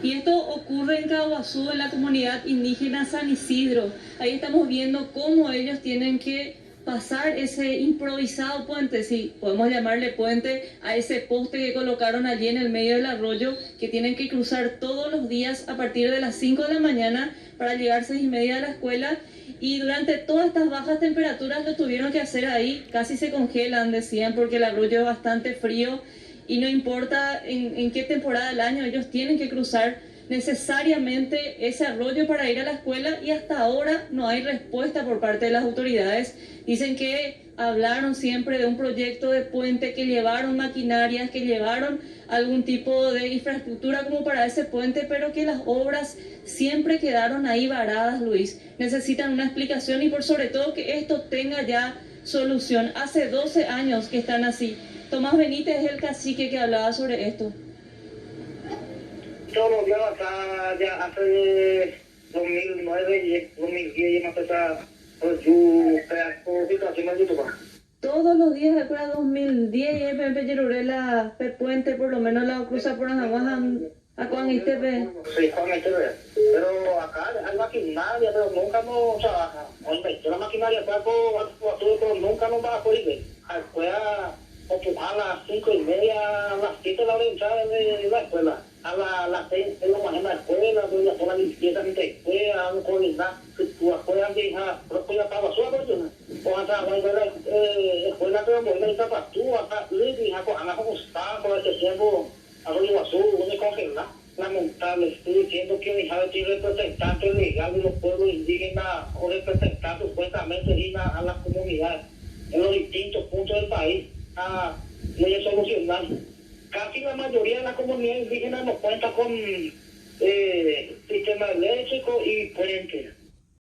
Y esto ocurre en Caguazú, en la comunidad indígena San Isidro. Ahí estamos viendo cómo ellos tienen que pasar ese improvisado puente, si podemos llamarle puente, a ese poste que colocaron allí en el medio del arroyo, que tienen que cruzar todos los días a partir de las 5 de la mañana para llegar 6:30 a la escuela. Y durante todas estas bajas temperaturas lo tuvieron que hacer ahí, casi se congelan, decían, porque el arroyo es bastante frío y no importa en qué temporada del año, ellos tienen que cruzar necesariamente ese arroyo para ir a la escuela, y hasta ahora no hay respuesta por parte de las autoridades. Dicen que hablaron siempre de un proyecto de puente, que llevaron maquinarias, que llevaron algún tipo de infraestructura como para ese puente, pero que las obras siempre quedaron ahí varadas, Luis. Necesitan una explicación y por sobre todo que esto tenga ya solución. Hace 12 años que están así. Tomás Benítez es el cacique que hablaba sobre esto. Todos los días acá, ya hace 2009 y 2010, ya me empezó por situación de YouTube. Todos los días de acuerdo a 2010 y el Yeruré la puente, por lo menos la cruza por Anahuajan a Juan Estepe. Sí, Juan Estepe. Pero acá hay maquinaria, pero nunca nos trabaja. La maquinaria está pero nunca nos va a poder. Fue a las 5:30, a las 7 de la hora de entrada de la escuela. A las 6 de la mañana de la escuela, voy a hacer la limpieza de la escuela, a coordinar, tu escuela de la estaba suave, o hasta la escuela pero muy la para tú, hasta y a como está por ese tiempo, a lo azul, donde congelar. Lamentable, estoy diciendo que dejaba de representante legal de los pueblos indígenas o representante supuestamente a la comunidad en los distintos puntos del país a solucionar. Casi la mayoría de la comunidad indígena no cuenta con sistema eléctrico y puentes.